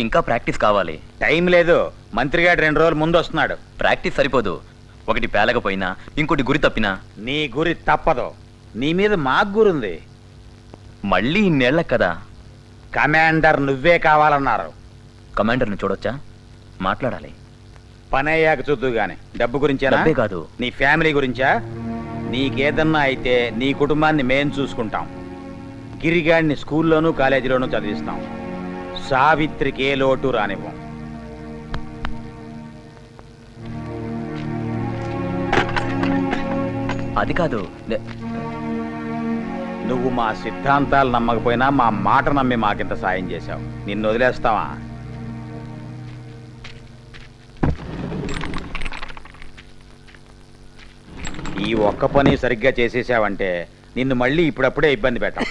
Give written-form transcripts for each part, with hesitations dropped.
ఇంకా ప్రాక్టీస్ కావాలి. టైం లేదు, మంత్రి గారు 2 రోజులు ముందు వస్తున్నాడు. ప్రాక్టీస్ సరిపోదు. ఒకటి పేలకపోయినా ఇంకోటి గురి తప్పినా. నీ గురి తప్పదు, నీ మీద మాకు గురుంది. మళ్ళీ ఇన్నేళ్ల కదా. కమాండర్ నువ్వే కావాలన్నారు. కమాండర్ని చూడొచ్చా? మాట్లాడాలి. పని అయ్యాక చూద్దు గాని. డబ్బు గురించేనా? డబ్బే కాదు, నీ ఫ్యామిలీ గురించా? నీకేదన్నా అయితే నీ కుటుంబాన్ని మేం చూసుకుంటాం. గిరిగాడిని స్కూల్లోనూ కాలేజీలోనూ చదివిస్తాం. సావిత్రికి ఏ లోటు రానివ్వం. అది కాదు. నువ్వు మా సిద్ధాంతాలు నమ్మకపోయినా మా మాట నమ్మి మాకింత సాయం చేశావు. నిన్ను వదిలేస్తావా? ఈ ఒక్క పని సరిగ్గా చేసేసావంటే నిన్ను మళ్ళీ ఇప్పుడప్పుడే ఇబ్బంది పెట్టాం.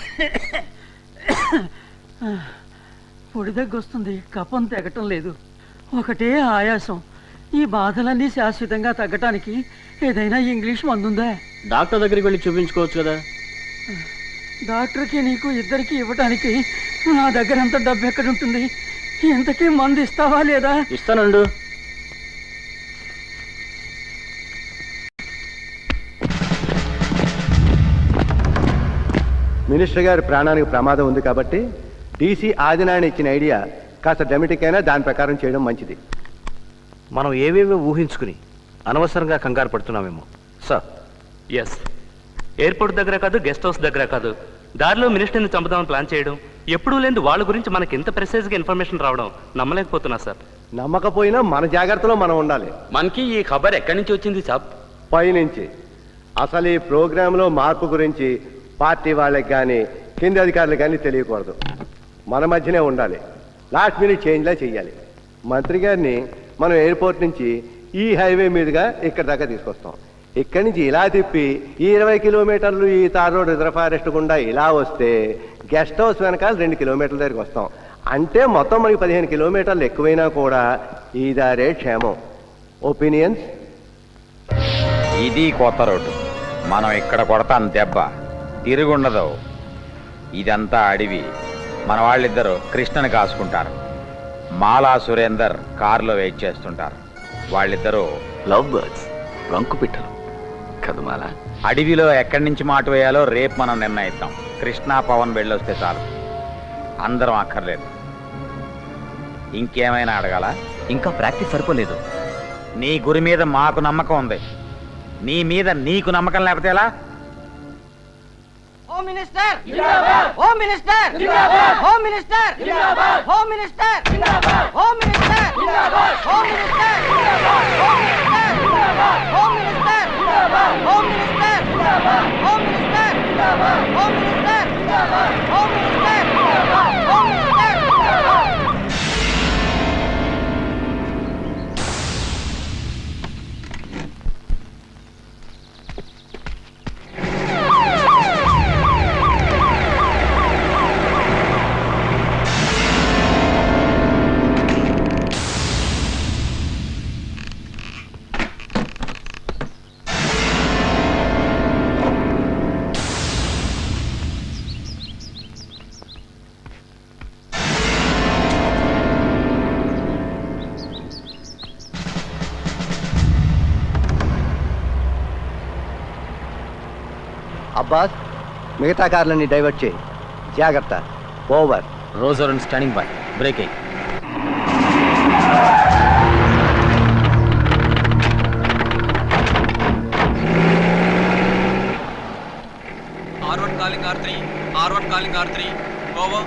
పొడి దగ్గొస్తుంది, కఫం తెగటం లేదు, ఒకటే ఆయాసం. ఈ బాధలన్నీ శాశ్వతంగా తగ్గటానికి ఏదైనా ఇంగ్లీష్ మందుందా? డాక్టర్ దగ్గరికి వెళ్ళి చూపించుకోవచ్చు కదా. డాక్టర్కి నీకు ఇద్దరికి ఇవ్వటానికి నా దగ్గర అంత డబ్బు ఎక్కడుంటుంది? ఇంతకీ మందు ఇస్తావా లేదా? ఇస్తానండు. మినిస్టర్ గారి ప్రాణానికి ప్రమాదం ఉంది కాబట్టి డీసీ ఆదినారాయణ ఇచ్చిన ఐడియా కాస్త డ్రామాటిక్ అయినా దాని ప్రకారం చేయడం మంచిది. మనం ఏవేవో ఊహించుకుని అనవసరంగా కంగారు పడుతున్నామేమో సార్. ఎస్, ఎయిర్పోర్ట్ దగ్గర కాదు, గెస్ట్ హౌస్ దగ్గర కాదు, దారిలో మినిస్టర్ని చంపుదామని ప్లాన్ చేయడం, ఎప్పుడూ లేని వాళ్ళ గురించి మనకి ఇంత ప్రెసైజ్గా ఇన్ఫర్మేషన్ రావడం నమ్మలేకపోతున్నా సార్. నమ్మకపోయినా మన జాగ్రత్తలో మనం ఉండాలి. మనకి ఈ ఖబర్ ఎక్కడి నుంచి వచ్చింది సాబ్? పైనుంచి. అసలు ఈ ప్రోగ్రాంలో మార్పు గురించి పార్టీ వాళ్ళకి కానీ కింది అధికారులకు కానీ తెలియకూడదు. మన మధ్యనే ఉండాలి. లాస్ట్ మినిట్ చేంజ్లా చెయ్యాలి. మంత్రి గారిని మనం ఎయిర్పోర్ట్ నుంచి ఈ హైవే మీదుగా ఇక్కడ దాకా తీసుకొస్తాం. ఇక్కడి నుంచి ఇలా తిప్పి ఈ 20 కిలోమీటర్లు ఈ తార్ రోడ్ రిజర్వ్ ఫారెస్ట్ గుండా ఇలా వస్తే గెస్ట్ హౌస్ వెనకాల 2 కిలోమీటర్ల దగ్గరికి వస్తాం. అంటే మొత్తం మనకి 15 కిలోమీటర్లు ఎక్కువైనా కూడా ఈ దారే క్షేమం. ఒపీనియన్స్? ఇది కొత్త రోడ్డు. మనం ఇక్కడ కొడతాం దెబ్బ, తిరుగుండదు. ఇదంతా అడవి. మన వాళ్ళిద్దరూ కృష్ణని కాసుకుంటారు. మాలా సురేందర్ కారులో వెయిట్ చేస్తుంటారు. వాళ్ళిద్దరూ లవ్ బర్డ్స్, రంకు పిట్టలు కదుమాలా. అడవిలో ఎక్కడి నుంచి మాట వేయాలో రేపు మనం నిర్ణయిద్దాం. కృష్ణ పవన్ వెళ్ళొస్తే చాలు, అందరం అక్కర్లేదు. ఇంకేమైనా అడగాల? ఇంకా ప్రాక్టీస్ సరిపోలేదు. నీ గురి మీద మాకు నమ్మకం ఉంది, నీ మీద నీకు నమ్మకం లేకపోతే ఎలా? హోమ్ మినిస్టర్ జిందాబాద్! హోమ్ మినిస్టర్ జిందాబాద్! హోమ్ మినిస్టర్ జిందాబాద్! హోమ్ మినిస్టర్ జిందాబాద్! హోమ్ మినిస్టర్ జిందాబాద్! హోమ్ మినిస్టర్ జిందాబాద్! హోమ్ మినిస్టర్ జిందాబాద్! హోమ్ మినిస్టర్ జిందాబాద్! హోమ్ మినిస్టర్ జిందాబాద్! హోమ్ మినిస్టర్ జిందాబాద్! హోమ్ మినిస్టర్ జిందాబాద్! హోమ్ మినిస్టర్ జిందాబాద్! హోమ్ మినిస్టర్ జిందాబాద్! అబ్బాస్, మిగతా కార్లన్నీ డైవర్ట్ చేయి. జాగ్రత్త. Over. Roger and standing by. Breaking. R1 calling R3. R1 calling R3. Over.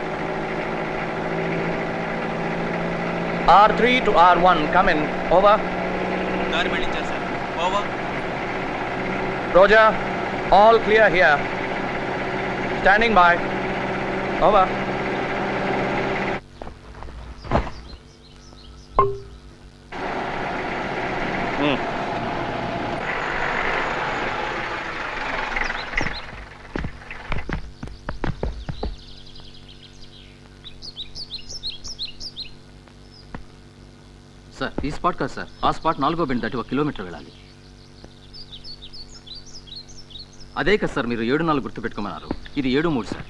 R3 to R1, come in. Over. దారి వెళ్ళించారు sir. Over. Roger, all clear here. Standing by. Over. Sir, ఈ spot కాదు sir, ఆ spot 4వ bend దాటి 1 kilometre వెళ్ళాలి. అదే కదా సార్ మీరు 7-4 గుర్తు పెట్టుకోమన్నారు. ఇది 7-3 సార్.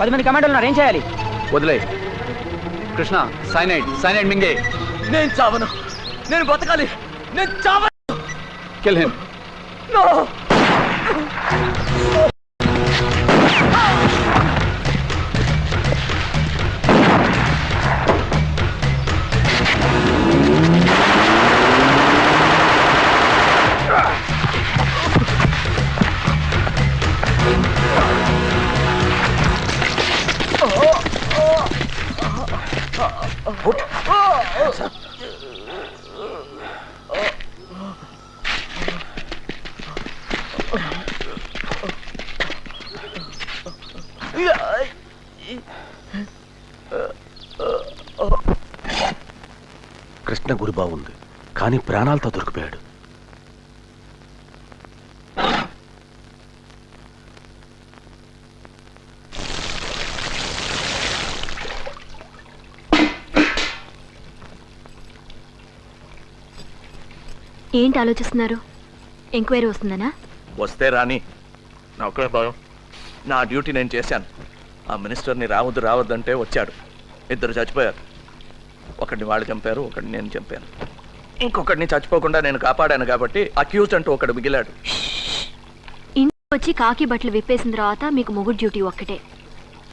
10 మంది కమాండోలు ఉన్నారు, ఏం చేయాలి? వదిలే. కృష్ణ, సైనైడ్ మింగే. నేను చావను, నేను బతకాలి, నేను చావను. Kill him. నో. కృష్ణ గురి బాగుంది, కానీ ప్రాణాలతో దొరికిపోయాడు. ఏంటి ఆలోచిస్తున్నారు? ఎంక్వైరీ వస్తుందనా? వస్తే రాని, నా ఒక్కడే భయం. నా డ్యూటీ నేను చేశాను. ఆ మినిస్టర్ని రావద్దంటే వచ్చాడు. 2 చచ్చిపోయారు. ఒకడిని వాళ్ళు చంపారు, ఒకడిని నేను చంపాను. ఇంకొకడిని చచ్చిపోకుండా నేను కాపాడాను కాబట్టి అక్యూజ్డ్ అంటూ ఒకడు మిగిలాడు. ఇంటికి వచ్చి కాకి బట్టలు విప్పేసిన తర్వాత మీకు మొగుడు డ్యూటీ ఒక్కటే.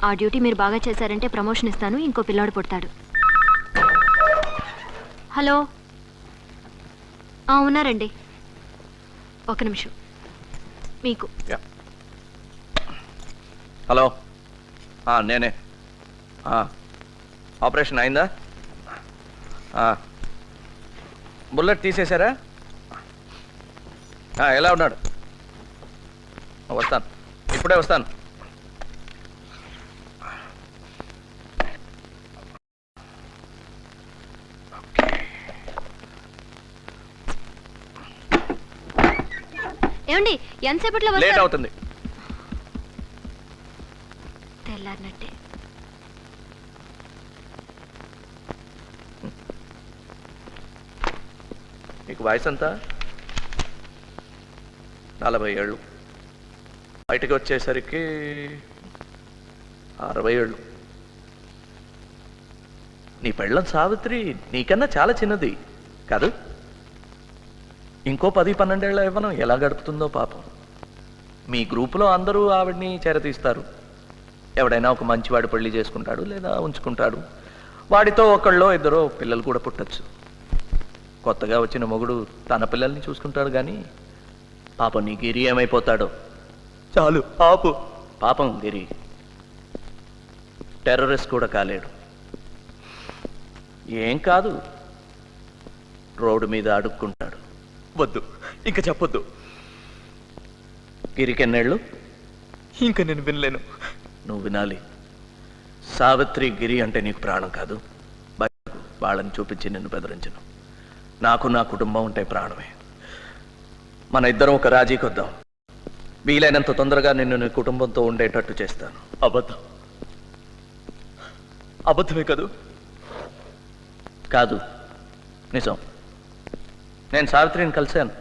ఆ డ్యూటీ మీరు బాగా చేశారంటే ప్రమోషన్ ఇస్తాను, ఇంకో పిల్లాడు పుడతాడు. హలో, ఉన్నారండి, 1 నిమిషం. మీకు హలో, నేనే. ఆపరేషన్ అయిందా? బుల్లెట్ తీసేశారా? ఎలా ఉన్నాడు? వస్తాను, ఇప్పుడే వస్తాను. ఏమండి, ఎంతసేపట్లో లేట్ వస్తారు? అవుతుంది. తెల్లారినట్టే. నీకు వయసు ఎంత? 40 ఏళ్ళు. బయటకు వచ్చేసరికి 60 ఏళ్ళు. నీ పెళ్ళం సావిత్రి నీకన్నా చాలా చిన్నది కాదు? ఇంకో 10-12 ఏళ్ళ ఇవ్వను ఎలా గడుపుతుందో పాపం. మీ గ్రూపులో అందరూ ఆవిడ్ని చేరతీస్తారు. ఎవడైనా ఒక మంచివాడు పెళ్లి చేసుకుంటాడు, లేదా ఉంచుకుంటాడు. వాడితో ఒకళ్ళో 2 పిల్లలు కూడా పుట్టచ్చు. కొత్తగా వచ్చిన మొగుడు తన పిల్లల్ని చూసుకుంటాడు, కానీ పాపం నీ గిరి ఏమైపోతాడో. చాలు ఆపు. పాపం గిరి టెర్రరిస్ట్ కూడా కాలేడు. ఏం కాదు, రోడ్డు మీద అడుక్కుంటాడు. వద్దు, ఇంకా చెప్పొద్దు. గిరికెన్నేళ్ళు? ఇంకా నేను వినలేను. నువ్వు వినాలి. సావిత్రి, గిరి అంటే నీకు ప్రాణం కాదు. వాళ్ళని చూపించి నిన్ను బెదిరించను. నాకు నా కుటుంబం ఉంటే ప్రాణమే. మన ఇద్దరం ఒక రాజీకి వద్దాం. వీలైనంత తొందరగా నిన్ను నీ కుటుంబంతో ఉండేటట్టు చేస్తాను. అబద్ధమే కాదు? కాదు, నిజం. నేను సావిత్రిని కలిశాను,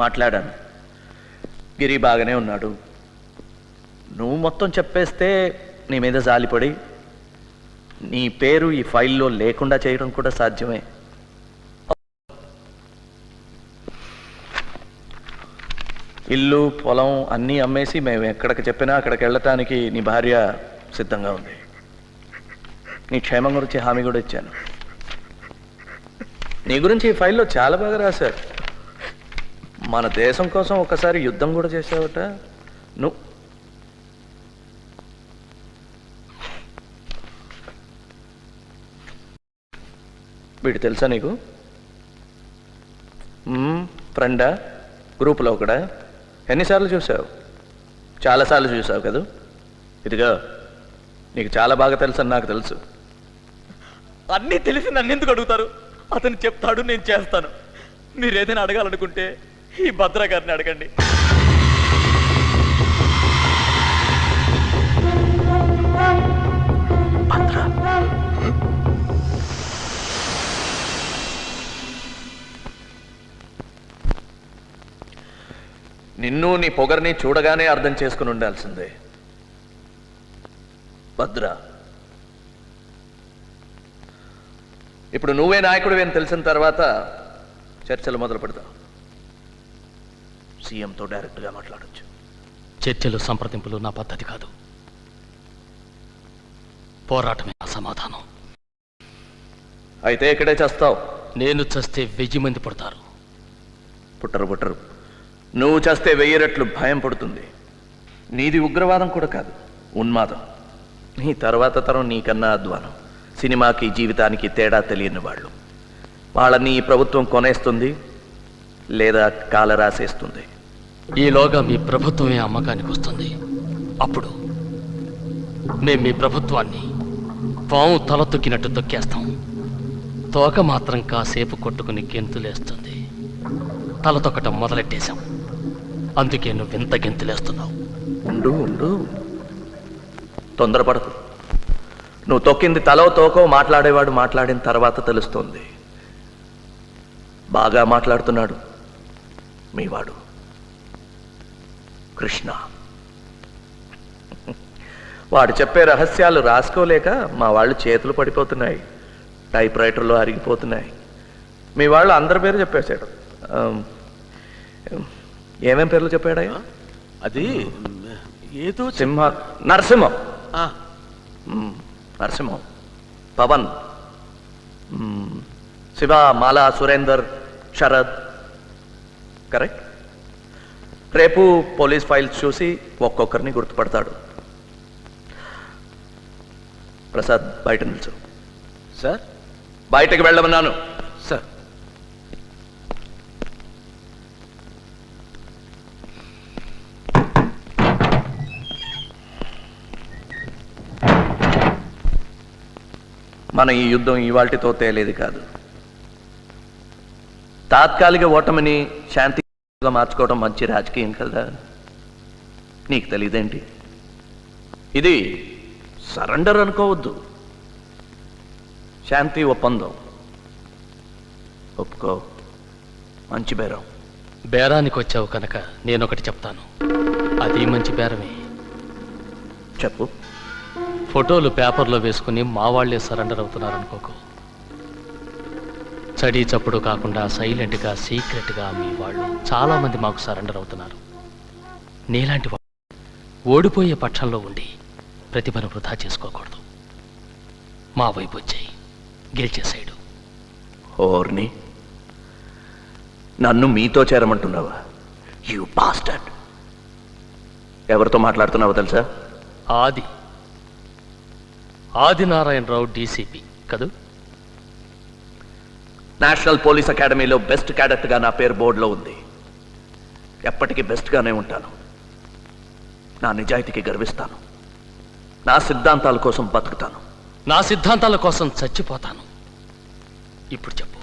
మాట్లాడాను. గిరి బాగానే ఉన్నాడు. నువ్వు మొత్తం చెప్పేస్తే నీ మీద జాలిపడి నీ పేరు ఈ ఫైల్లో లేకుండా చేయడం కూడా సాధ్యమే. ఇల్లు, పొలం అన్నీ అమ్మేసి మేము ఎక్కడికి చెప్పినా అక్కడికి వెళ్ళటానికి నీ భార్య సిద్ధంగా ఉంది. నీ క్షేమం గురించి హామీ కూడా ఇచ్చాను. నీ గురించి ఈ ఫైల్లో చాలా బాగా రాశారు. మన దేశం కోసం ఒకసారి యుద్ధం కూడా చేసావట నువ్వు. వీడు తెలుసా నీకు? ఫ్రెండా? గ్రూపులో ఒకడా? ఎన్నిసార్లు చూసావు? చాలాసార్లు చూసావు కదా. ఇదిగా నీకు చాలా బాగా తెలుసు అని నాకు తెలుసు. అన్నీ తెలిసి నన్ను ఎందుకు అడుగుతారు? అతను చెప్తాడు, నేను చేస్తాను. మీరు ఏదైనా అడగాలనుకుంటే ఈ భద్ర గారిని అడగండి. భద్ర, నిన్ను నీ పొగర్ని చూడగానే అర్థం చేసుకుని ఉండాల్సిందే. భద్ర, ఇప్పుడు నువ్వే నాయకుడివి అని తెలిసిన తర్వాత చర్చలు మొదలు పెడతావు. సీఎంతో డైరెక్ట్గా మాట్లాడొచ్చు. చర్చలు సంప్రదింపులు నా పద్ధతి కాదు. పోరాటమే నా సమాధానం. అయితే ఇక్కడే చేస్తావు. నేను చస్తే 1000 మంది పుడతారు. పుట్టరు. నువ్వు చేస్తే 1000 రెట్లు భయం పడుతుంది. నీది ఉగ్రవాదం కూడా కాదు, ఉన్మాదం. నీ తర్వాత తరం నీకన్నా అధ్వానం. సినిమాకి జీవితానికి తేడా తెలియని వాళ్ళు. వాళ్ళని ఈ ప్రభుత్వం కొనేస్తుంది లేదా కాలరాసేస్తుంది. ఈలోగా మీ ప్రభుత్వమే అమ్మకానికి వస్తుంది. అప్పుడు మేము మీ ప్రభుత్వాన్ని పాము తల తొక్కినట్టు తొక్కేస్తాం. తోక మాత్రం కాసేపు కొట్టుకుని గెంతులేస్తుంది. తల తొక్కటం మొదలెట్టేశాం. అందుకే నువ్వెంత గెంతులేస్తున్నావు. ఉండు, తొందరపడకు. నువ్వు తొక్కింది తలో తోకో మాట్లాడేవాడు మాట్లాడిన తర్వాత తెలుస్తుంది. బాగా మాట్లాడుతున్నాడు మీవాడు కృష్ణ. వాడు చెప్పే రహస్యాలు రాసుకోలేక మా వాళ్ళు చేతులు పడిపోతున్నాయి, టైప్ రైటర్లో అరిగిపోతున్నాయి. మీ వాళ్ళు అందరి పేరు చెప్పేశాడు. ఏమేం పేర్లు చెప్పాడయ్యా? అది ఏదో నరసింహం, పవన్, శివ, మాల, సురేందర్, శరద్. కరెక్ట్. రేపు పోలీస్ ఫైల్స్ చూసి ఒక్కొక్కరిని గుర్తుపడతాడు. ప్రసాద్, బయట నిల్చు. సార్. బయటకు వెళ్ళమన్నాను. సార్. మన ఈ యుద్ధం ఇవాల్టితో తేలేది కాదు. తాత్కాలిక ఓటమిని శాంతిగా మార్చుకోవడం మంచి రాజకీయం కదా. నీకు తెలియదేంటి? ఇది సరెండర్ అనుకోవద్దు, శాంతి ఒప్పందం. ఒప్పుకో, మంచి బేరం. బేరానికి వచ్చావు కనుక నేనొకటి చెప్తాను. అది మంచి బేరమే. చెప్పు. ఫోటోలు పేపర్లో వేసుకుని మా వాళ్లే సరెండర్ అవుతున్నారనుకోకు. చడీ చప్పుడు కాకుండా సైలెంట్గా సీక్రెట్గా మీ వాళ్ళు చాలామంది మాకు సరెండర్ అవుతున్నారు. నీలాంటి వాళ్ళు ఓడిపోయే పక్షంలో ఉండి ప్రతిభను వృధా చేసుకోకూడదు. మా వైపు వచ్చాయి, గెలిచేసాడు. ఓర్ని, నన్ను మీతో చేరమంటున్నావా? You bastard. ఎవరితో మాట్లాడుతున్నావో తెలుసా? ఆదినారాయణరావు, డీసీపీ కదూ. నేషనల్ పోలీస్ అకాడమీలో బెస్ట్ క్యాడెట్గా నా పేరు బోర్డులో ఉంది. ఎప్పటికీ బెస్ట్గానే ఉంటాను. నా నిజాయితీకి గర్విస్తాను. నా సిద్ధాంతాల కోసం బతుకుతాను. నా సిద్ధాంతాల కోసం చచ్చిపోతాను. ఇప్పుడు చెప్పు,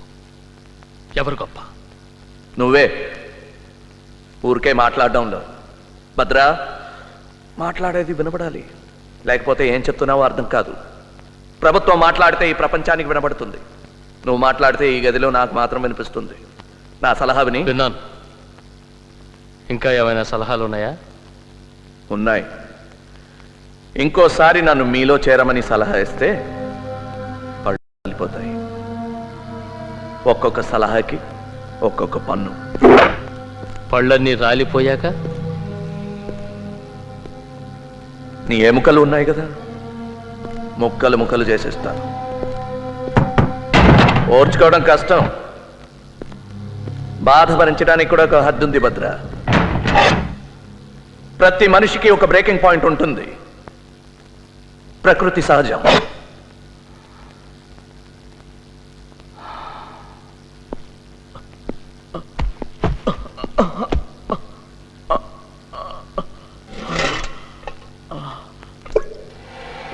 ఎవరు గొప్ప? నువ్వే. ఊరికే మాట్లాడడంలో. భద్రా, మాట్లాడేది వినపడాలి, లేకపోతే ఏం చెప్తున్నావో అర్థం కాదు. ప్రభుత్వం మాట్లాడితే ఈ ప్రపంచానికి వినబడుతుంది. నువ్వు మాట్లాడితే ఈ గదిలో నాకు మాత్రం వినిపిస్తుంది. నా సలహా విని. విన్నాను. ఇంకా ఏమైనా సలహాలు ఉన్నాయా? ఉన్నాయి. ఇంకోసారి నన్ను మీలో చేరమని సలహా ఇస్తే పళ్ళు వెళ్ళిపోతాయి. ఒక్కొక్క సలహాకి ఒక్కొక్క పన్ను. పళ్ళన్నీ రాలిపోయాక నీ ఎముకలు ఉన్నాయి కదా, ముక్కలు ముక్కలు చేసేస్తాను. ఓర్చుకోవడం కష్టం, బాధ భరించడానికి కూడా ఒక హద్దు ఉంది భద్ర. ప్రతి మనిషికి ఒక బ్రేకింగ్ పాయింట్ ఉంటుంది. ప్రకృతి సహజం.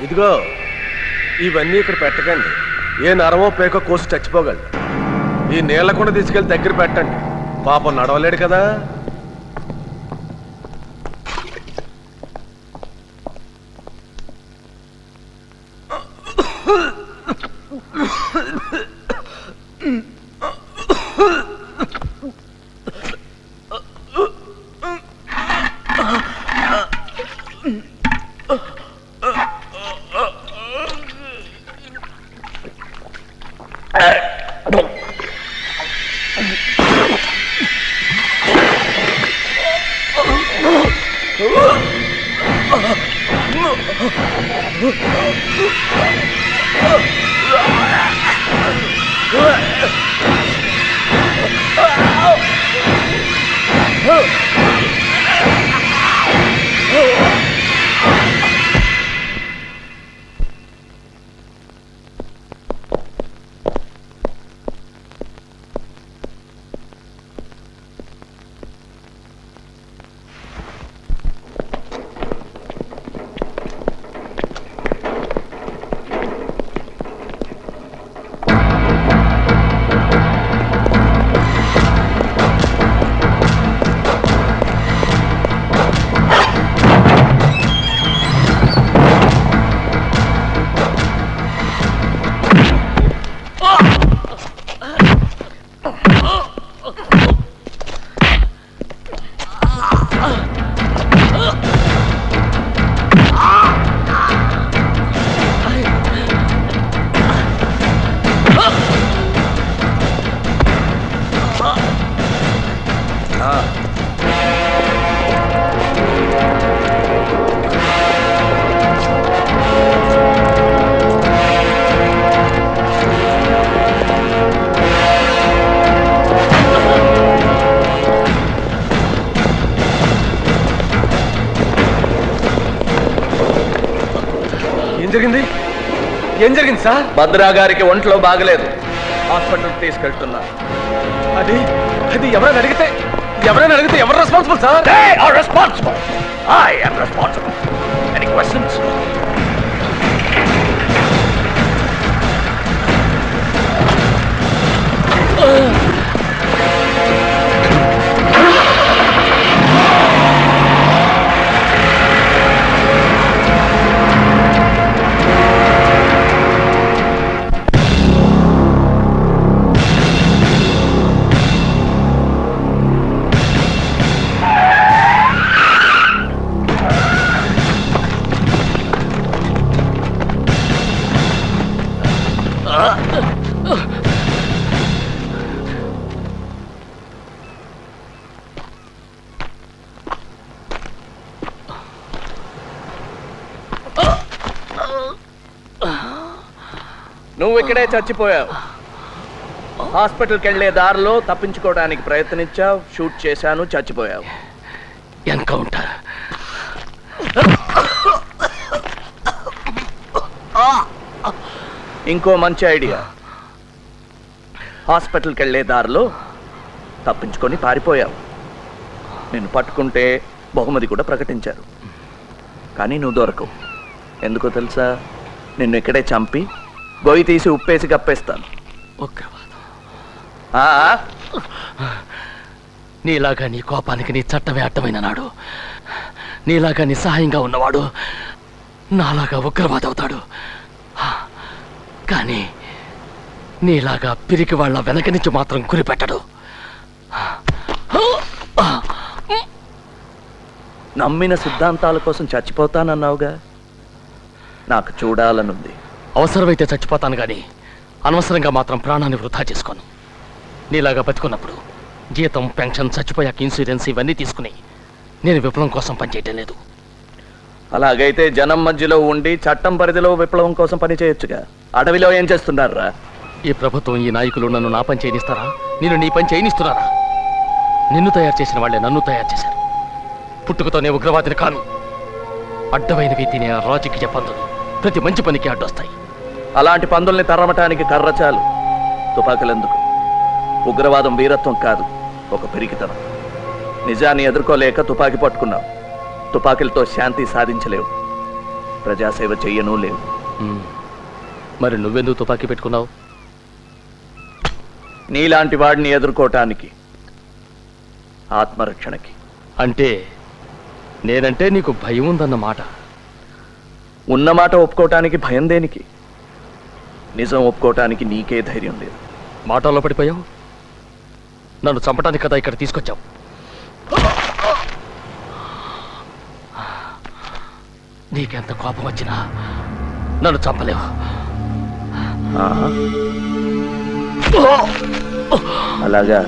ఇదిగో, ఇవన్నీ ఇక్కడ పెట్టకండి. ఏ నరమో పేకో కోసి చచ్చిపోగలడు. ఈ నీళ్ల కూడా తీసుకెళ్లి దగ్గర పెట్టండి. పాపం నడవలేడు కదా. ఏం జరిగింది సార్? భద్రా గారికి ఒంట్లో బాగలేదు, హాస్పిటల్కి తీసుకెళ్తున్నా. అది అది ఎవరైనా అడిగితే ఎవరు responsible sir? Responsible. I am responsible. Any questions? నువ్వు ఇక్కడే చచ్చిపోయావు. హాస్పిటల్కి వెళ్ళే దారిలో తప్పించుకోవడానికి ప్రయత్నించావు, షూట్ చేశాను, చచ్చిపోయావు. ఎన్కౌంటర్. ఇంకో మంచి ఐడియా. హాస్పిటల్కి వెళ్ళే దారిలో తప్పించుకొని పారిపోయావు. నిన్ను పట్టుకుంటే బహుమతి కూడా ప్రకటించారు. కానీ నువ్వు దొరకవు. ఎందుకో తెలుసా? నిన్ను ఇక్కడే చంపి గొయ్యి తీసి ఉప్పేసి కప్పేస్తాను. నీలాగా నీ కోపానికి నీ చట్టమే అడ్డమైన నాడు, నీలాగా నిస్సహాయంగా ఉన్నవాడు నాలాగా ఉగ్రవాది అవుతాడు. కానీ నీలాగా పిరికి వాళ్ళ వెనక నుంచి మాత్రం గురిపెట్టడు. నమ్మిన సిద్ధాంతాల కోసం చచ్చిపోతానన్నావుగా, నాకు చూడాలనుంది. అవసరమైతే చచ్చిపోతాను కానీ అనవసరంగా మాత్రం ప్రాణాన్ని వృధా చేసుకోను. నీలాగా బతుకున్నప్పుడు జీతం, పెన్షన్, చచ్చిపోయాక ఇన్సూరెన్స్ ఇవన్నీ తీసుకుని నేను విప్లవం కోసం పనిచేయటం లేదు. అలాగైతే జనం మధ్యలో ఉండి చట్టం పరిధిలో విప్లవం కోసం పని చేయొచ్చుగా. అడవిలో ఏం చేస్తున్నారా? ఈ ప్రభుత్వం, ఈ నాయకులు నన్ను నా పని చేయనిస్తారా? నేను నీ పని చేయనిస్తున్నారా? నిన్ను తయారు చేసిన వాళ్ళే నన్ను తయారు చేశారు. పుట్టుకతోనే ఉగ్రవాదిని కాను. అడ్డమైనవి తినే ఆ రాజకీయ పందులు ప్రతి మంచి పనికి అడ్డొస్తాయి. అలాంటి పందుల్ని తరమటానికి కర్ర చాలు, తుపాకులెందుకు? ఉగ్రవాదం వీరత్వం కాదు, ఒక పిరికితనం. నిజాన్ని ఎదుర్కోలేక తుపాకీ పట్టుకున్నావు. తుపాకీలతో శాంతి సాధించలేవు, ప్రజాసేవ చెయ్యను లేవు. మరి నువ్వెందుకు తుపాకీ పెట్టుకున్నావు? నీలాంటి వాడిని ఎదుర్కోవటానికి, ఆత్మరక్షణకి. అంటే నేనంటే నీకు భయం ఉందన్నమాట. ఉన్నమాట ఒప్పుకోవటానికి భయం దేనికి? నిజం ఒప్పుకోవటానికి నీకే ధైర్యం లేదు. మాటల్లో పడిపోయావు. నన్ను చంపటానికి కదా ఇక్కడ తీసుకొచ్చావు. నీకెంత కోపం వచ్చినా నన్ను చంపలేవు. అలాగా?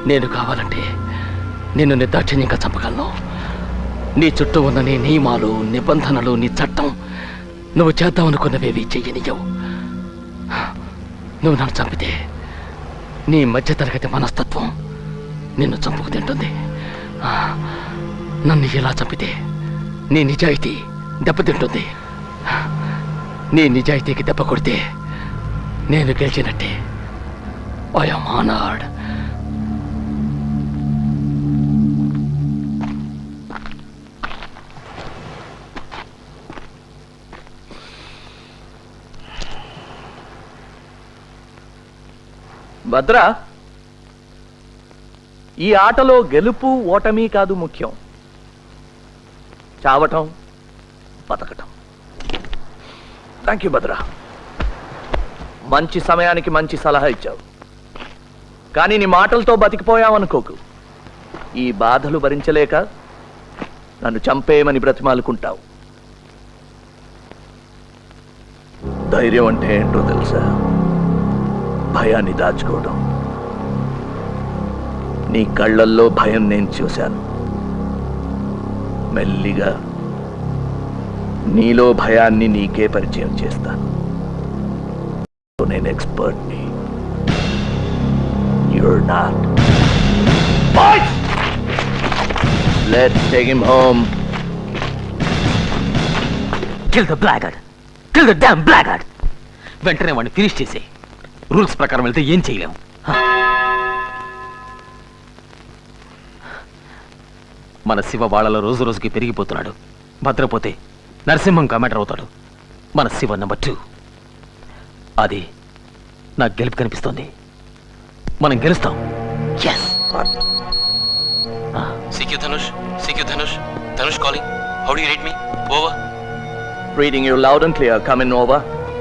నేను కావాలంటే నిన్ను నిర్దాక్షిణ్యంగా చంపగలను. నీ చుట్టూ ఉన్న నీ నియమాలు, నిబంధనలు, నీ చట్టం నువ్వు చేద్దామనుకున్నవేవి చెయ్యనియవు. నువ్వు నన్ను చంపితే నీ మధ్యతరగతి మనస్తత్వం నిన్ను చంపుకు తింటుంది. నన్ను ఇలా చంపితే నీ నిజాయితీ దెబ్బతింటుంది. నీ నిజాయితీకి దెబ్బ కొడితే నేను గెలిచినట్టే. I am honoured. భద్ర, ఈ ఆటలో గెలుపు ఓటమి కాదు ముఖ్యం, చావటం బతకటం. థ్యాంక్ యూ భద్ర. మంచి సమయానికి మంచి సలహా ఇచ్చావు. కానీ నీ మాటలతో బతికిపోయావనుకోకు. ఈ బాధలు భరించలేక నన్ను చంపేయమని బ్రతిమాలుకుంటావు. ధైర్యం అంటే ఏంటో తెలుసా? భయాన్ని దాచుకోవడం. నీ కళ్ళల్లో భయం నేను చూశాను. మెల్లిగా నీలో భయాన్ని నీకే పరిచయం చేస్తాను. నేను ఎక్స్పర్ట్ని. You're not. Boys! Let's take him home. Kill the blackguard. Kill the damn blackguard. వెంటనే వాడిని ఫినిష్ చేసే. రూల్స్ ప్రకారం వెళ్తే ఏం చేయలేము. మన శివ వాళ్ళలో రోజు రోజుకి పెరిగిపోతున్నాడు. భద్రపోతే నరసింహం కమాండర్ అవుతాడు. మన శివ నెంబర్ 2. అది నాకు గెలుపు కనిపిస్తోంది. మనం గెలుస్తాం. CQ Dhanush, CQ Dhanush, Dhanush calling. How do you read me? Over. Reading you loud and clear. Come in, over.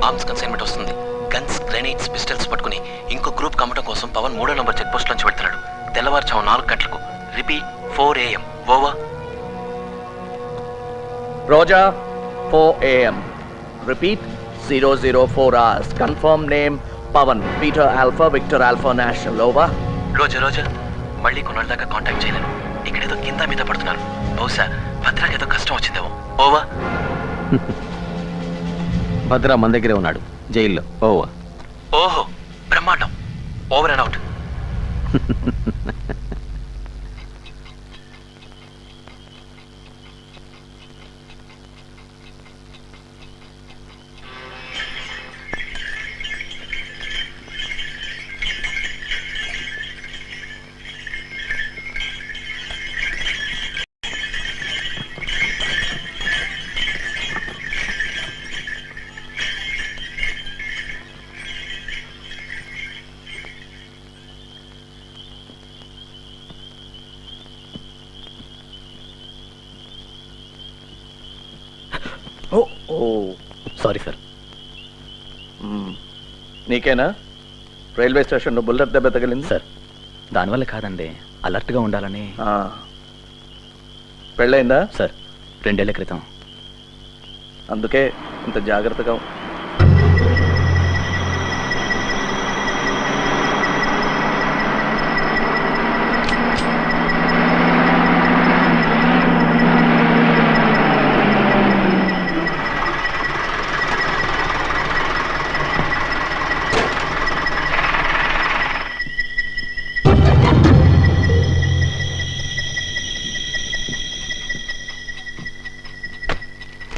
Arms consignment వస్తుంది. గన్స్, గ్రెనేడ్స్, పిస్టల్స్ పట్టుకుని ఇంకో గ్రూప్ కమ్మటం కోసం పవన్ 3వ నంబర్ చెక్ పోస్ట్ నుంచి వెళ్తున్నాడు. తెల్లవారుజాము 4 గంటలకు. Repeat 4 AM. Over. Roger, 4 AM. Repeat, 004 hours. Confirm name, Pavan, Peter Alpha, Victor Alpha National. Over. రోజా మళ్ళీ కొన్నాళ్ళ దాకా కాంటాక్ట్ చేయలేను. ఇక్కడేదో కింద మీద పడుతున్నారు. బహుశా భద్రాకి ఏదో కష్టం వచ్చిందేమో. ఓవర్. భద్ర మన దగ్గరే ఉన్నాడు, జైల్లో. ఓవర్. ఓహో, బ్రహ్మాండం. Over and out. Sorry sir. నీకేనా రైల్వే స్టేషన్లో బుల్లెట్ దెబ్బ తగిలింది? సార్, దానివల్ల కాదండి, అలర్ట్గా ఉండాలని. పెళ్ళైందా? సార్, 2 ఏళ్ల క్రితం. అందుకే ఇంత జాగ్రత్తగా.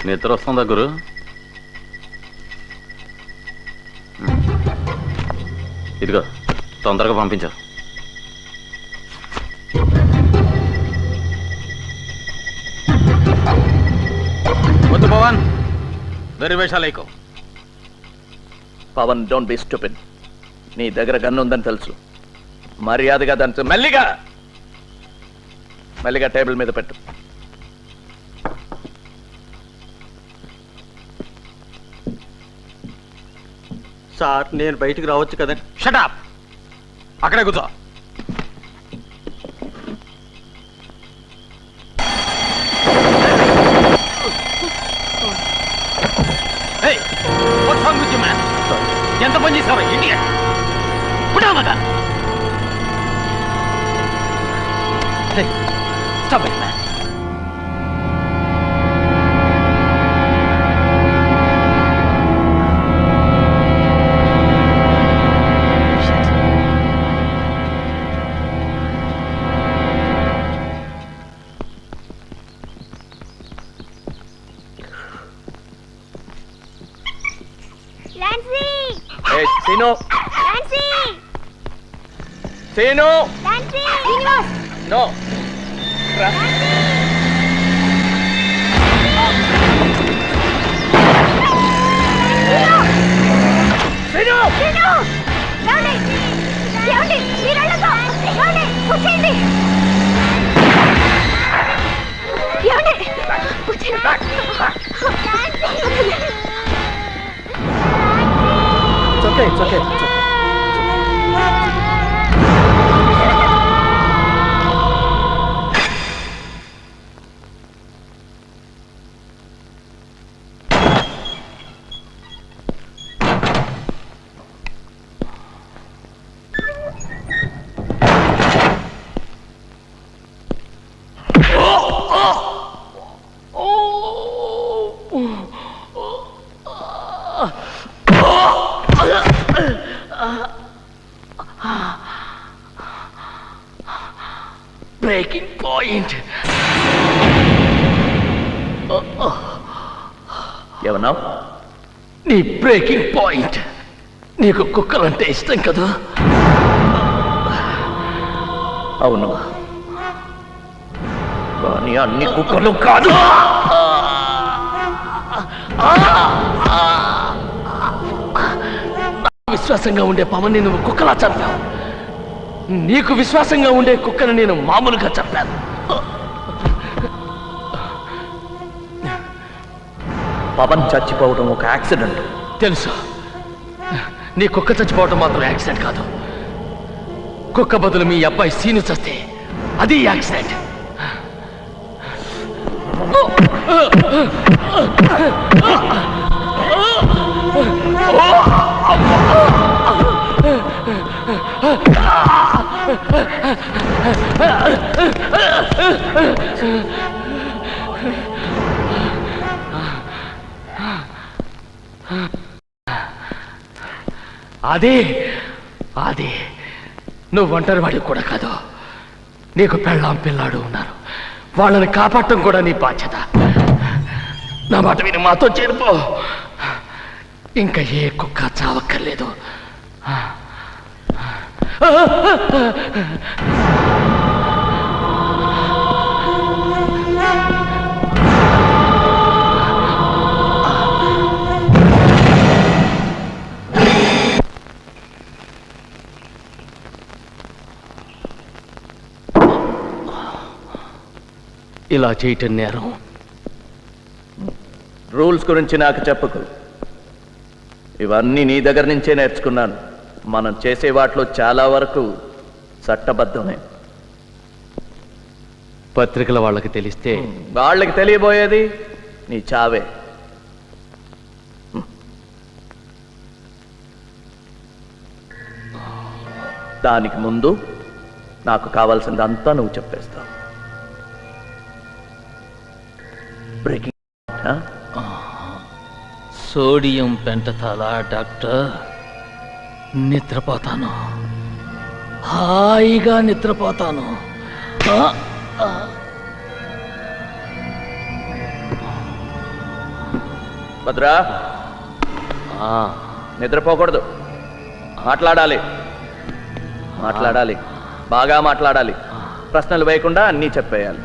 నిద్ర వస్తుందా గురు? ఇదిగో తొందరగా పంపించావు. వద్దు పవన్, దరివేషాలేకో. Pavan, don't be stupid. నీ దగ్గర గన్ను ఉందని తెలుసు. మర్యాదగా దాని మెల్లిగా టేబుల్ మీద పెట్టు. సార్, నేను బయటికి రావచ్చు కదా? షట్ అప్, అక్కడే కూర్చో. ఎంత పని చేసావా idiot? Hey, Stop it, man. Hey, Sinu! Sinu! No! It's okay. Breaking point. ఏమన్నావు? నీ బ్రేకింగ్ పాయింట్. నీకు కుక్కలంటే ఇష్టం కదా? అవును, కానీ అన్ని కుక్కలు కాదు. విశ్వాసంగా ఉండే పవన్ని నువ్వు కుక్కలా చంపావు. నీకు విశ్వాసంగా ఉండే కుక్కను నేను మామూలుగా చంపాను. పవన్ చచ్చిపోవడం ఒక యాక్సిడెంట్. తెలుసు. నీ కుక్క చచ్చిపోవడం మాత్రం యాక్సిడెంట్ కాదు. కుక్క బదులు మీ అబ్బాయి సీను చస్తే అది యాక్సిడెంట్. అదే నువ్వు ఒంటరి వాడికి కూడా కాదు. నీకు పెళ్ళాం పిల్లాడు ఉన్నారు. వాళ్ళని కాపాడటం కూడా నీ బాధ్యత. నా మాట విని మాతో చేరిపో. ఇంకా ఏ కుక్క చావక్కర్లేదు. ఇలా చేయటం నేరం. రూల్స్ గురించి నాకు చెప్పకు. ఇవన్నీ నీ దగ్గర నుంచే నేర్చుకున్నాను. మనం చేసే వాటిలో చాలా వరకు చట్టబద్ధమే. పత్రికల వాళ్ళకి తెలిస్తే వాళ్ళకి తెలియబోయేది నీ చావే. దానికి ముందు నాకు కావాల్సిందంతా నువ్వు చెప్పేస్తావు. బ్రేకింగ్ సోడియం పెంటతాలా డాక్టర్? నిద్రపోతాను, హాయిగా నిద్రపోతాను. భద్రా, నిద్రపోకూడదు. మాట్లాడాలి, బాగా మాట్లాడాలి. ప్రశ్నలు వేయకుండా అన్నీ చెప్పేయాలి.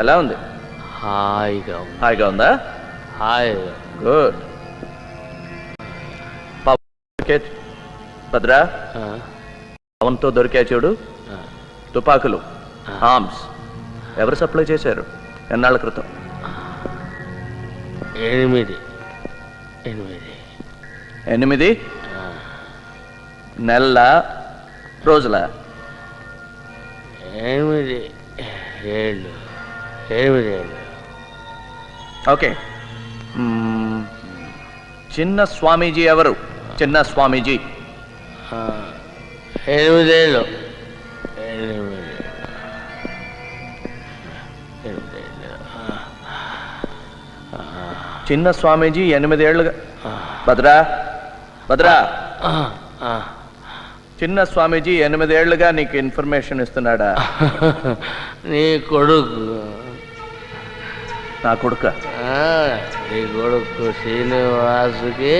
ఎలా ఉంది? హాయిగా ఉందా? గుడ్. భద్రా, పవన్తో దొరికా చూడు తుపాకులు, ఆర్మ్స్ ఎవరు సప్లై చేశారు? ఎన్నాళ్ళ క్రితం? 8 నెలల రోజుల? 8 ఏళ్ళు. ఓకే. చిన్న స్వామీజీ ఎవరు? చిన్న స్వామీజీ 8 ఏళ్ళు. చిన్న స్వామీజీ 8 ఏళ్ళుగా భద్రా భద్రా చిన్న స్వామీజీ 8 ఏళ్ళుగా నీకు ఇన్ఫర్మేషన్ ఇస్తున్నాడా? నీ కొడుకు నా కొడుక నీ కొడుకు శ్రీనివాసుకి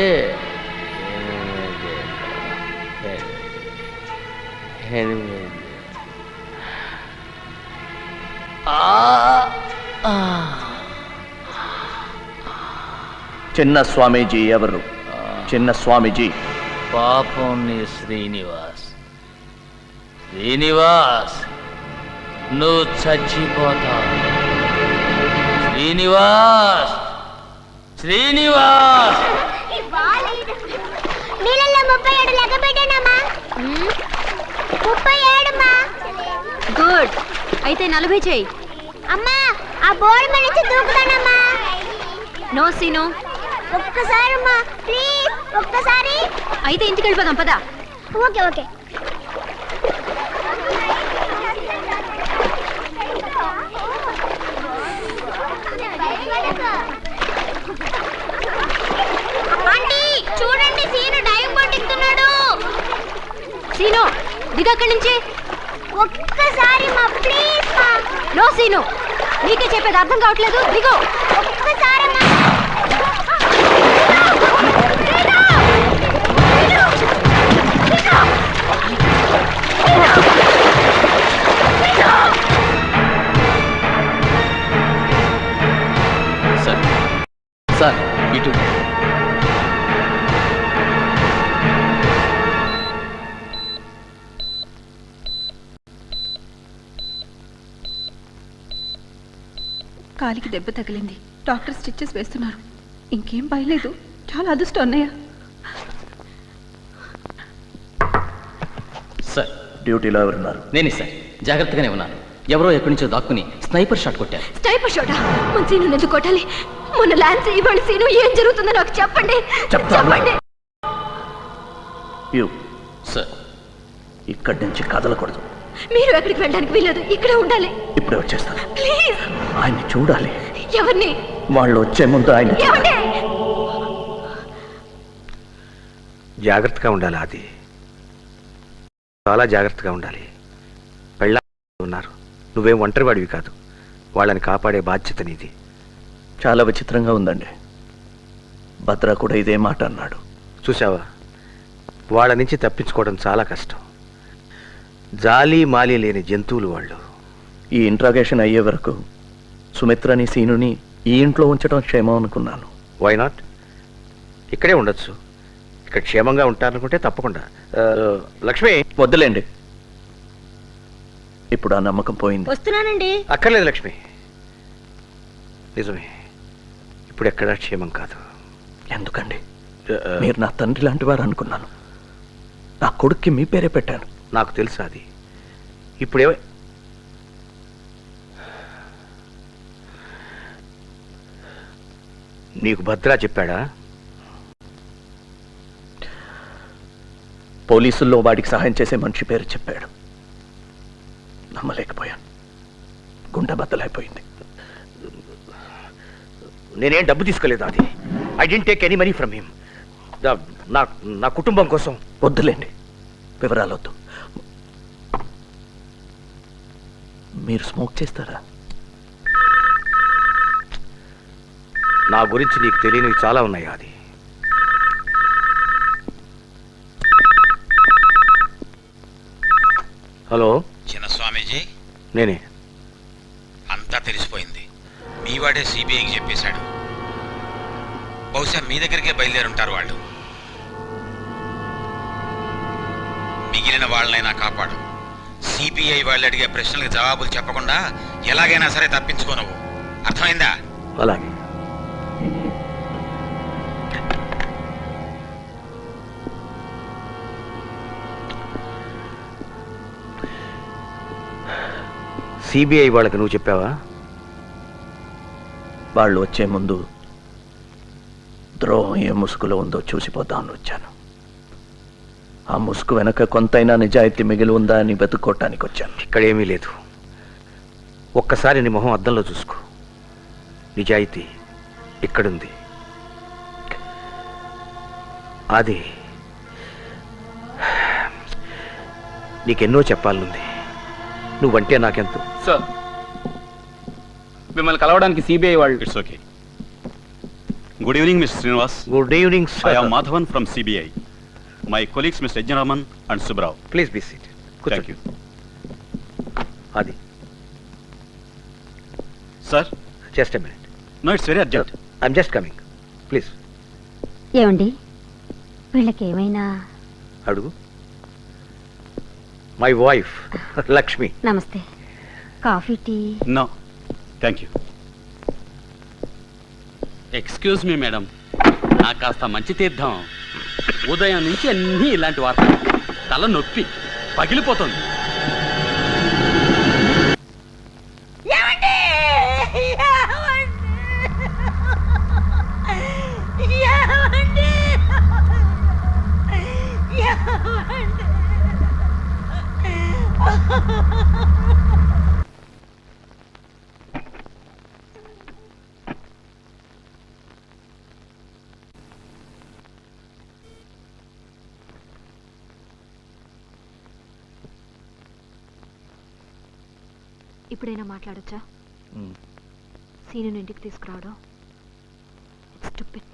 8. చిన్న స్వామీజీ ఎవరు? చిన్న స్వామీజీ పాపం నీ శ్రీనివాస్. శ్రీనివాస్ నువ్వు చచ్చిపోతావు. శ్రీనివాస్ శ్రీనివాస్ గుడ్. అయితే 40 చేయి. అమ్మా ఆ బోర్డు మీద నుంచి దూకుతానమ్మా. No scene. ఒక్కసారి అమ్మా ప్లీజ్, ఒక్కసారి. అయితే ఇంటికి వెళ్ళిపోదాం పదా. Okay okay. ఆంటీ చూడండి, సీను డైవ్ బోట్ ఎక్కుతున్నాడు. సీను దిగక్కడి నుంచి. ఒక్కసారి మా ప్లీజ్ మా. నో సీను, నీకే చెప్పేది అర్థం కావట్లేదు. దిగో. ఒక్కసారి మా. సార్ సార్ ఇటు. కాలికి దెబ్బ తగిలింది. డాక్టర్ స్టిచెస్ వేస్తున్నారు. ఇంకేం భయలేదు. చాలా అదృష్టం అన్నయ్య. సార్ డ్యూటీలో ఎవరున్నారు? నేనే సార్. జాగ్రత్తగానే ఉన్నాను. ఎవరో ఎక్కడి నుంచో దాక్కుని స్నైపర్ షాట్ కొట్టారు. స్నైపర్ షాటా? మన సీను ఎందుకు కొట్టాలి? మొన్న ల్యాన్స్ ఇవ్వాలి. సీను ఏం జరుగుతుందో నాకు చెప్పండి. చెప్పండి. సార్ ఇక్కడి నుంచి కదలకూడదు. మీరు ఎక్కడికి వెళ్ళడానికి వీలేదు. ఇక్కడే ఉండాలి. ఇప్పుడే వచ్చేస్తాను. ప్లీజ్. ఆయన్ని చూడాలి. ఎవరిని? వాళ్ళు వచ్చే ముందు ఆయన ఏమండి? జాగ్రత్తగా ఉండాలి. అది చాలా జాగ్రత్తగా ఉండాలి. పెళ్ళ ఉన్నారు. నువ్వేం ఒంటరి వాడివి కాదు. వాళ్ళని కాపాడే బాధ్యత నీది. చాలా విచిత్రంగా ఉందండి. భద్ర కూడా ఇదే మాట అన్నాడు. చూసావా, వాళ్ళ నుంచి తప్పించుకోవడం చాలా కష్టం. జాలి మాలి లేని జంతువులు వాళ్ళు. ఈ ఇంట్రాగేషన్ అయ్యే వరకు సుమిత్రని సీనుని ఈ ఇంట్లో ఉంచడం క్షేమం అనుకున్నాను. Why not? ఇక్కడే ఉండొచ్చు. ఇక్కడ క్షేమంగా ఉంటారనుకుంటే తప్పకుండా. లక్ష్మి, వద్దులేండి. ఇప్పుడు ఆ నమ్మకం పోయింది. వస్తున్నానండి. అక్కర్లేదు లక్ష్మి. నిజమే, ఇప్పుడు ఎక్కడా క్షేమం కాదు. ఎందుకండి? మీరు నా తండ్రి లాంటి వారు అనుకున్నాను. నా కొడుక్కి మీ పేరే పెట్టాను. నాకు తెలుసు అది. ఇప్పుడే నీకు భద్రా చెప్పాడా? పోలీసుల్లో వాడికి సహాయం చేసే మనిషి పేరు చెప్పాడు. నమ్మలేకపోయాను. గుండె బద్దలైపోయింది. నేనేం డబ్బు తీసుకోలేదు. అది I didn't take any money from him. నా కుటుంబం కోసం. వద్దులేండి, వివరాలు వద్దు. మీరు స్మోక్ చేస్తారా? నా గురించి నీకు తెలియనివి చాలా ఉన్నాయి. అది హలో, చిన్న స్వామీజీ, నేనే. అంతా తెలిసిపోయింది. మీవాడే సిబిఐకి చెప్పేశాడు. బహుశా మీ దగ్గరికే బయలుదేరుంటారు వాళ్ళు. మిగిలిన వాళ్ళనైనా కాపాడు. సిబిఐ వాళ్ళు అడిగే ప్రశ్నలకు జవాబులు చెప్పకుండా ఎలాగైనా సరే తప్పించుకో. నువ్వు అర్థమైందా? అలాగే. సిబిఐ వాళ్ళకి నువ్వు చెప్పావా? వాళ్ళు వచ్చే ముందు ద్రోహం ఏ ముసుగులో ఉందో చూసిపోదామని వచ్చాను. ఆ ముసుగు వెనక కొంతైనా నిజాయితీ మిగిలి ఉందా అని వెతుక్కోవటానికి వచ్చాను. ఇక్కడేమీ లేదు. ఒక్కసారి నీ మొహం అద్దంలో చూసుకో. నిజాయితీ ఇక్కడుంది. అది నీకెన్నో చెప్పాలనుంది. నువ్వంటే నాకెంతో. సార్, మిమ్మల్ని కలవడానికి సిబిఐ వాళ్ళు. It's okay. Good evening mister Srinivas. Good evening I am Madhavan from CBI. My colleagues mister Yagnaraman and Subrao. Please be seat. Thank you. అది sir, just a minute. No, it's very urgent. I'm just coming. Please. ఏమండి, వీళ్ళకి ఏమైనా? అడుగు. My wife Lakshmi. నమస్తే. Coffee, tea? No thank you. Excuse me madam, నాకు కాస్త మంచి తీర్థం. ఉదయం నుంచి అన్నీ ఇలాంటి వార్తలు. తల నొప్పి పగిలిపోతుంది. ఇప్పుడైనా మాట్లాడొచ్చా? సీనుని ఇంటికి తీసుకురావడం స్టూపిడ్.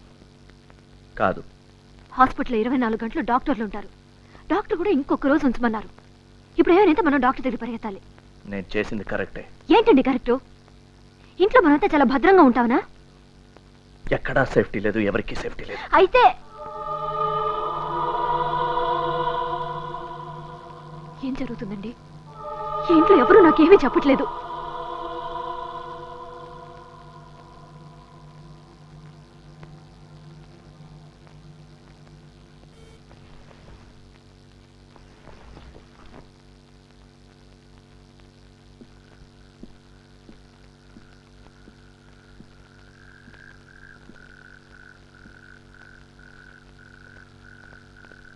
కాదు. హాస్పిటల్లో 24 గంటలు డాక్టర్లు ఉంటారు. డాక్టర్ కూడా ఇంకొక రోజు ఉంచమన్నారు. ఇప్పుడు ఏమైనా మనం డాక్టర్ దగ్గర పరిగెత్తాలి. నేను చేసింది కరెక్టే. ఏంటండి కరెక్టు? ఇంట్లో మనంతా చాలా భద్రంగా ఉంటావనా? ఎక్కడా సేఫ్టీ లేదు, ఎవరికీ సేఫ్టీ లేదు. అయితే ఏం జరుగుతుందండి? ఈ ఇంట్లో ఎవరు నాకేమీ చెప్పట్లేదు.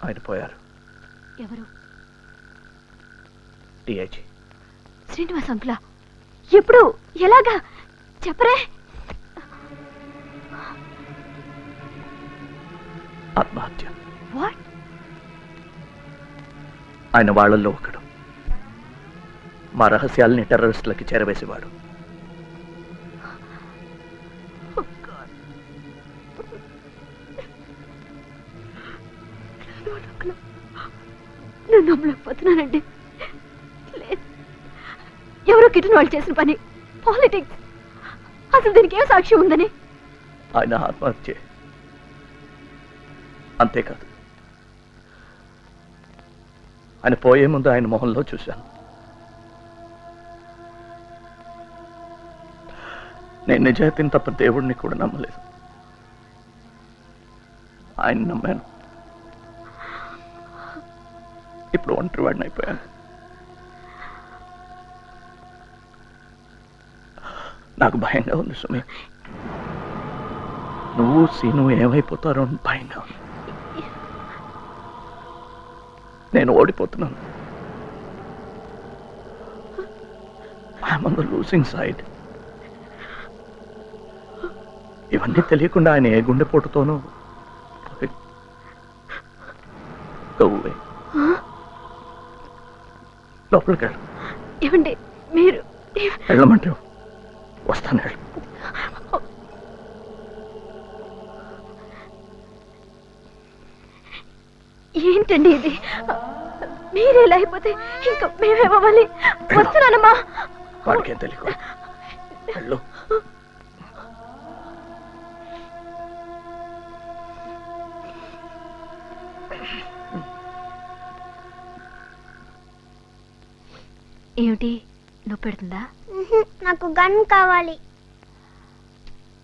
ఆయన పోయారు. ఎవరు? డిఐజీ శ్రీనివాస్ అంకులా? ఎప్పుడు? ఎలాగా? చెప్పరే. ఆత్మహత్య. వాట్? ఆయన వాళ్ళల్లో ఒకడు. మా రహస్యాల్ని టెర్రరిస్టులకి చేరవేసేవాడు. నేను నమ్మలేకపోతున్నానండి. ఎవరో కిటన్ వాళ్ళు చేసిన పని. పాలిటిక్స్. అసలు దీనికి ఏం సాక్ష్యం ఉందని? ఆయన ఆత్మహత్య. అంతేకాదు, ఆయన పోయే ముందు ఆయన మొహంలో చూశాను. నేను నిజాయితీని తప్ప దేవుడిని కూడా నమ్మలేదు. ఆయన నమ్మాను. ఇప్పుడు ఒంటరి వాడిని అయిపోయాను. నాకు భయంగా ఉంది సుమి. నువ్వు సీను ఏమైపోతారో అని భయంగా ఉంది. నేను ఓడిపోతున్నాను. I'm on the losing side. ఇవన్నీ తెలియకుండా ఆయన ఏ గుండెపోటుతోనూ లోపలికి వెళ్ళు. ఏమండి మీరు? వెళ్ళమంటే వస్తాను. వెళ్ళు. ఏంటండి ఇది? మీరే ఇలా అయిపోతే ఇంకా మేమేమవ్వాలి? వస్తున్నానమ్మా. వాడికేం తెలియదు. వెళ్ళు. ఏమిటి నొప్పి పెడుతుందా? నాకు గన్ కావాలి.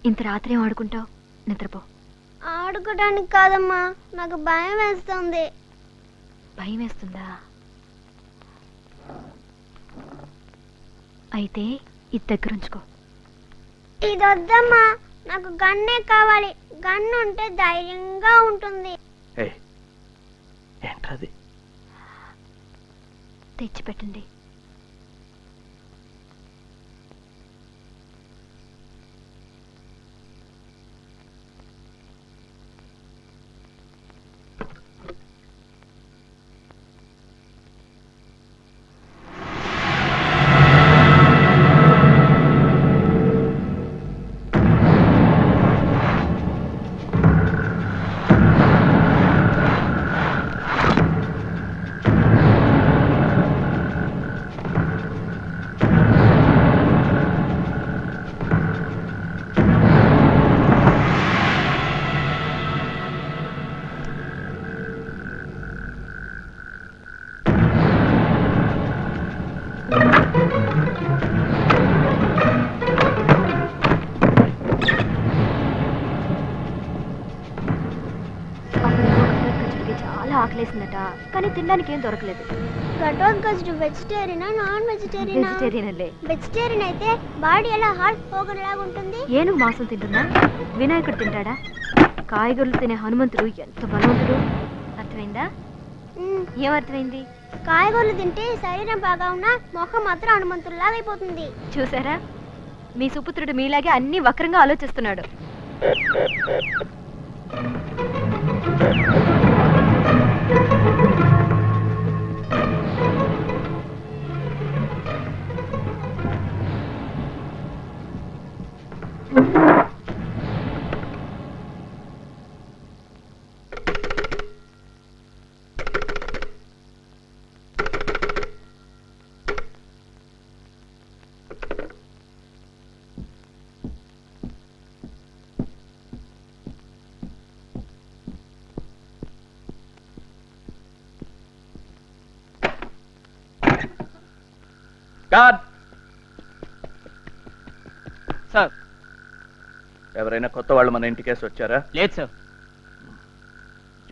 ఇంత రాత్రి ఏం ఆడుకుంటావు? నిద్రపో. ఆడుకోవడానికి కాదమ్మా, నాకు భయం వేస్తుంది. భయం వేస్తుందా? అయితే ఇది దగ్గర ఉంచుకో. ఇది వద్దమ్మా, నాకు గన్నే కావాలి. గన్ ఉంటే ధైర్యంగా ఉంటుంది. ఏంటది? తెచ్చిపెట్టండి. ఆకలేసిందట, కానీ తినడానికి ఏం దొరకలేదు. ఘటోత్కచుడు వెజిటేరియనా నాన్ వెజిటేరియనా? వెజిటేరియన్లే. వెజిటేరియన్ అయితే బాడీ ఎలా హార్ట్ పోగొనలాగా ఉంటుంది. ఏనుగు మాంసం తింటుందా? వినాయకుడు తింటాడా? కాయగూరలు తినే హనుమంతుడు ఎంత బలవంతుడు. అర్థమైందా? ఏం అర్థమైంది? కాయగూరలు తింటే శరీరం బాగా ఉన్నా మొహం మాత్రం హనుమంతుల్లాగా అయిపోతుంది. చూసారా, మీ సుపుత్రుడు మీలాగే అన్ని వక్రంగా ఆలోచిస్తున్నాడు. సార్, ఎవరైనా కొత్త వాళ్ళు మన ఇంటికేసి వచ్చారా? లేదు సార్.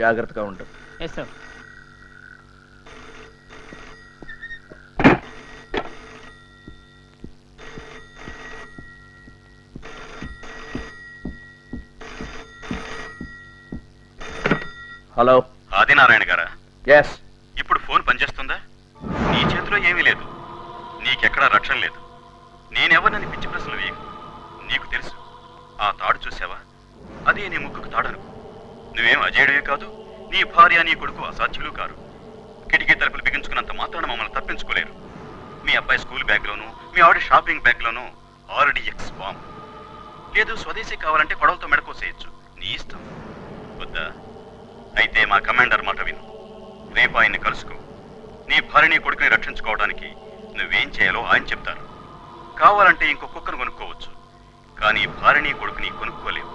జాగ్రత్తగా ఉండు. Yes sir. హలో, ఆదినారాయణ గారా? ఎస్. ఇప్పుడు ఫోన్ పనిచేస్తుందా? నీ చేతిలో ఏమీ లేదు, నీకెక్కడా రక్షణ లేదు. నేనెవరినని పిచ్చి ప్రశ్నలు వేయకు. నీకు తెలుసు, ఆ తాడు చూసావా? అదే నీ ముక్కుకు తాడనుకో. నువ్వేం అజేయుడివే కాదు, నీ భార్య నీ కొడుకు అసాధ్యులు కారు. కిటికీ తలుపులు బిగించుకున్నంత మాత్రాన మమ్మల్ని తప్పించుకోలేరు. మీ అబ్బాయి స్కూల్ బ్యాగ్లోనూ మీ ఆవిడ షాపింగ్ బ్యాగ్లోనూ RDX బాంబ్. లేదు స్వదేశీ కావాలంటే కొడవలతో మెడకోసేయచ్చు, నీ ఇష్టం. వద్దా? అయితే మా కమాండర్ మాట విను. రేపు ఆయన్ని కలుసుకో. నీ భార్యని కొడుకుని రక్షించుకోవడానికి నువ్వేం చేయాలో ఆయన చెప్తారు. కావాలంటే ఇంకో కుక్కను కొనుక్కోవచ్చు, కానీ భార్యని కొడుకుని కొనుక్కోలేవు.